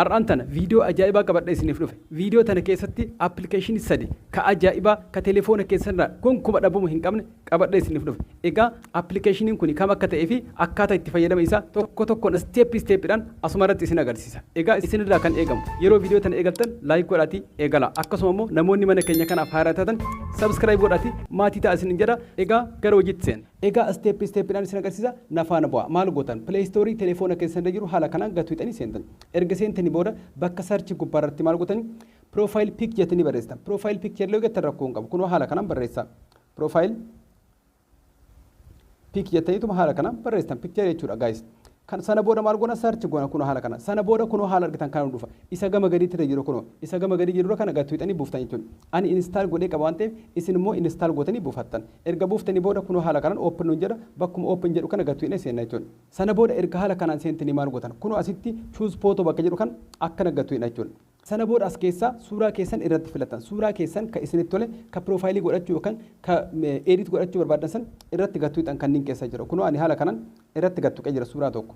Ar'aantana viidiyoo ajaa'ibaa qabadha isiniif dhufe. Viidiyoo tana keessatti appilikeeshinii sadi ka ajaa'ibaa ka telefoona keessanirraa gonkumaa dhabamuu hin qabne qabadha isiniif dhufe. Egaa appilikeeshiniin kun kam akka ta'ee fi akkaataa itti fayyadama isaa tokko tokkoon steeppiidhaan asuma irratti isin agarsiisa. Egaa isinirraa kan eegamu yeroo viidiyoo tana eegaltan laayik godhaatii eegala. Akkasuma immoo namoonni mana keenya kanaaf haaraa taatan sabskiraayib godhaatii maatii ta'a isin jedha. Egaa gara hojiitti seena. Egaa steeppiidhaan isin agarsiisa nafaana bu'a. Maal gootan pileestoorii telefoona keessanirra jiru haala kanaan gatuudhaan seentan. Erga seentanii booda bakka sarchi gubbaarratti maal gootan profile pic jettanii barreessitan. Profile picture illee gattan rakkoo hin qabu. Kunoo haala kanaan barreessaa. Profile pic jettaniituma haala kanaan barreessitan. Picture jechuudha guys. Kan sana booda maal goona sarchi goona kunoo haala kana. Sana booda kunoo haala argitan kan dhufa. Isa gama gadiitti jiru kunoo. Isa gama gadii jiru kana gatuudhaan buuftan jechuudha. Ani install godhee qaba waan ta'eef isin immoo install gootanii buufattan. Erga buuftanii booda kunoo haala kanaan open nuun jedha. Bakkuma open jedhu kana gatuudhaan seenna jechuudha. Sana booda erga haala kanaan seentanii maal gootan. Kunoo asitti choose photo bakka jedhu kan akkana gatuudhaan jechuudha. Sana booda as keessaa suuraa keessan irratti filatan. Suuraa keessan ka isinitti tole ka profaayilii godhachuu yookaan ka edit godhachuu barbaaddan san irratti gatuudhaan kanneen keessa jira. Kunoo ani haala kanaan irratti gattuqee jira suuraa tokko.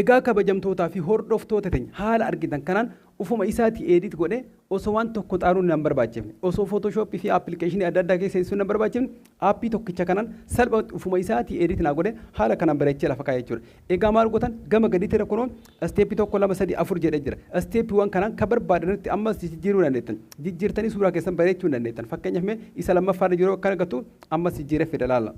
Egaa kabajamtootaa fi hordoftoota teenya haala argitan kanaan ufuma isaati edit godhee osoo waan tokko xaaruun hin barbaachifne osoo Photoshop fi appilikeeshinii adda addaa keessa hin barbaachifne aappii tokkicha kanaan salphaatti ufuma isaati edit naa godhee haala kanaan bareechee lafa kaa'ee jechuudha. Egaa maal gootan gama gadiitti rakkoon steepii 1 2 3 4 jedhee jira. Steepiiwwan kanaan ka barbaadanitti ammas jijjiiruu dandeettan. Jijjiirtanii suuraa keessan bareechuu dandeettan. Fakkeenyaaf mee isa lammaffaarra jiru akkana gattu ammas jijjiiree fida laalla.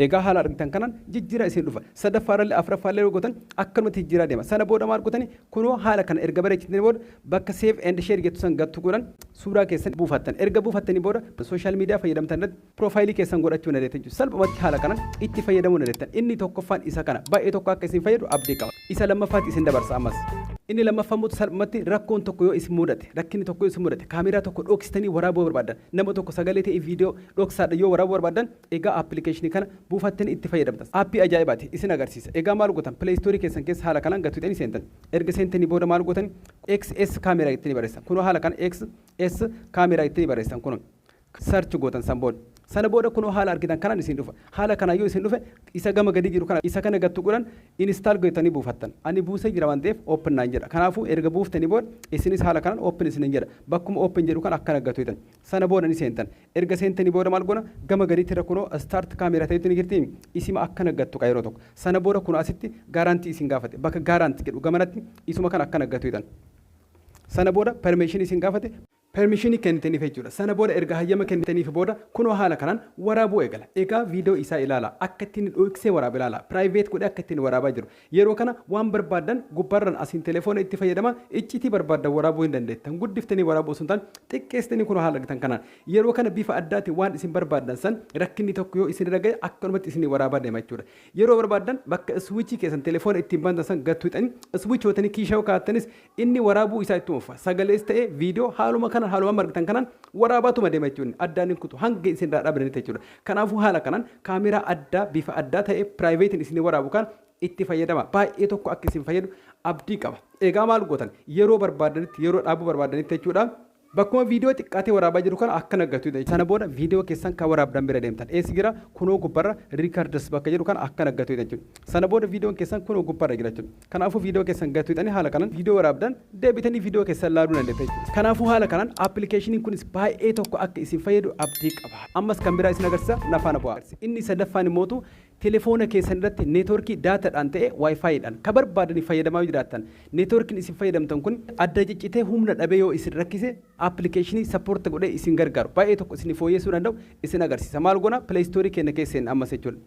Egaa haala argitan kanaan jijjiira isin dhufa. Sadaffaarallee afuraffaallee yoo gootan akkanumatti jijjiiraa deema. Sana booda maal gootanii kunoo haala kana erga bareechitanii booda bakka save and share jettu san gattu godhan suuraa keessan buufattan. Erga buufattanii booda sooshaal miidiyaa fayyadamtan irratti profaayilii keessan godhachuu dandeettan jechuudha. Salphumatti haala kanaan itti fayyadamuu dandeettan. Inni tokkoffaan isa kana baay'ee tokko akka isin fayyadu abdii qaba. Isa lammaffaatti isin dabarsa ammas. Inni lammaffaan immoo salphumatti rakkoon tokko yoo isin mudate rakkinni tokko yoo isin mudate kaameraa tokko dhoksitanii waraabuu barbaaddan nama tokko sagalee ta'e viidiyoo dhoksaadha yoo waraabuu barbaaddan egaa appilikeeshinii kana buufattanii itti fayyadamtan. Aappii ajaa'ibaati isin agarsiisa. Egaa maal gootan pileestoorii keessan keessa haala kanaan gatuudhaan seentan. Erga seentanii booda maal gootan XS kaameraa ittiin barreessan. Kunoo haala kana XS kaameraa ittiin barreessan kunoo sarchi gootan san booda. Sana booda kunoo haala argitan kanaan isin dhufa. Haala kana yoo isin dhufe isa gama gadii jiru kana isa kana gattu godhan install gootanii buufattan. Ani buusee jira waan ta'eef open naan jedha. Kanaafuu erga buuftanii booda isinis haala kanaan open isinin jedha. Bakkuma open jedhu kan akkana gattuutan. Sana booda ni seentan. Erga seentanii booda maal goona gama gadiitti irra kunoo start kaameraa ta'etti ni jirti. Isima akkana gattu yeroo tokko. Sana booda kunoo asitti gaarantii isin gaafate. Bakka gaarantii jedhu gamanatti isuma kan akkana gattuutan. Sana booda permission isin gaafate. Permissionii kennitaniif jechuudha. Sana booda erga hayyama kennitaniif booda kunoo haala kanaan waraabuu eegala. Egaa viidiyoo isaa ilaala. Akka ittiin dhoksee waraaba ilaala. Private godhee akka ittiin waraabaa jiru. Yeroo kana waan barbaaddan gubbaarran asiin telefoona itti fayyadama iccitii barbaaddan waraabuu hin dandeettan. Guddiftanii waraabuu osoo hin taane xiqqeessitanii kunoo haala argitan kanaan. Yeroo kana bifa addaatiin waan isin barbaaddan san rakkinni tokko yoo isin dhagaye akkanumatti isin waraabaa deema jechuudha. Yeroo barbaaddan bakka switchii keessan telefoona ittiin bantan san gattuudhaan switch hootanii kiishaa kaa'attanis inni waraabuu isaa itti ufa. Sagalees ta'ee viidiyoo haaluma kana haaluma argitan kanaan waraabaatuma deema jechuudha. Addaan hin kutu hanga isin dhaabbatanitti jechuudha. Kanaafuu haala kanaan kaameraa addaa bifa addaa ta'e piraayiveetiin isin waraabu kan itti fayyadama. Baay'ee tokko akka isin fayyadu abdii qaba. Egaa maal gootan yeroo barbaadanitti yeroo dhaabuu barbaadanitti jechuudha. Bakkuma viidiyoo xiqqaatee waraabaa jiru kana akka naggatudha. Sana booda viidiyoo keessan kan waraabdan bira deemtan. Eessi jira kunoo gubbarra riikardas bakka jedhu kana akka naggatudha jechuudha. Sana booda viidiyoon keessan kunoo gubbarra jira jechuudha. Kanaafuu viidiyoo keessan gattuudhaan haala kanaan viidiyoo waraabdan deebitanii viidiyoo keessan laaluu dandeetta jechuudha. Kanaafuu haala kanaan appilikeeshiniin kunis baay'ee tokko akka isin fayyadu abdii qaba. Ammas kan biraa isin agarsiisa nafaana bu'aa. Inni sadaffaan immoo telefoona keessan irratti networkii daataadhaan ta'e wifiidhaan ka barbaadanii fayyadamaa jiraattan. Networkiin isin fayyadamtan kun adda ciccitee humna dhabee yoo isin rakkise appilikeeshinii sappoortii godhee isin gargaaru. Baay'ee tokko isin fooyyessuu danda'u isin agarsiisa. Maal goona pileestoorii keenya keessan ammas jechuudha.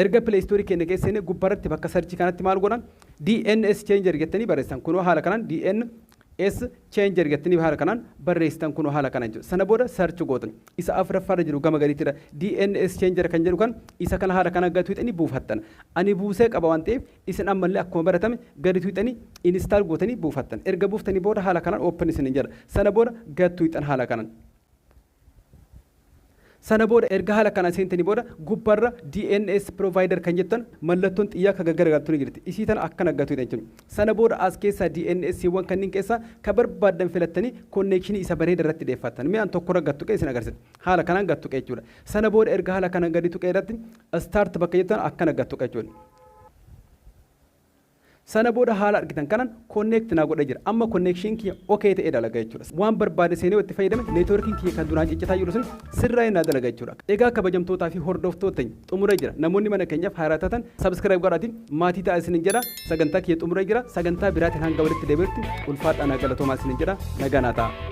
Erga pileestoorii keenya keessan gubbaarratti bakka sarchii kanatti maal goonaan DNS changer jettanii barreessan. Kunoo haala kanaan DNS changer jettanii haala kanaan barreessitan kunoo haala kanaan jiru. Sana booda sarchi gootan. Isa afuraffaarra jiru gama gadiittidha. DNS changer kan jedhu kan isa kana haala kanaan gadi tuuxanii buufattan. Ani buusee qaba waan ta'eef isin ammallee akkuma baratame gadi tuuxanii install gootanii buufattan. Erga buuftanii booda haala kanaan open isin jedha. Sana booda gadi tuuxan haala kanaan. Sana booda erga haala kana seentanii booda gubbarra DNS provider kan jettan mallattoon xiyyaa kan gargaraatu ni jirti. Isii tana akka naggatu jechuudha. Sana booda as keessa DNS wan kanneen keessa ka barbaaddan filattanii connection isa bareeda irratti deeffattan. Mi'aan tokko raggattu qeessin agarsiisa. Haala kanaan gattu qee jechuudha. Sana booda erga haala kana gadi tuqee irratti start bakka jettan akka naggatu qee jechuudha. Sana booda haala argitan kanan connect naa godhee jira. Amma connection kiyya okay ta'ee dalaga jechuudha. Waan barbaade seenee itti fayyadame networkiin kiyya kan duraan ciccitaa jiru sun sirraa'ee naa dalaga jechuudha. Egaa kabajamtootaa fi hordoftoota xumuree jira. Namoonni mana keenyaaf haaraa taatan subscribe godhaatiin maatii ta'a isinin jedha. Sagantaa kiyya xumuree jira. Sagantaa biraatiin hanga walitti deebi'utti ulfaadhaan galatoomaa isinin jedha. Nagaa naa ta'a.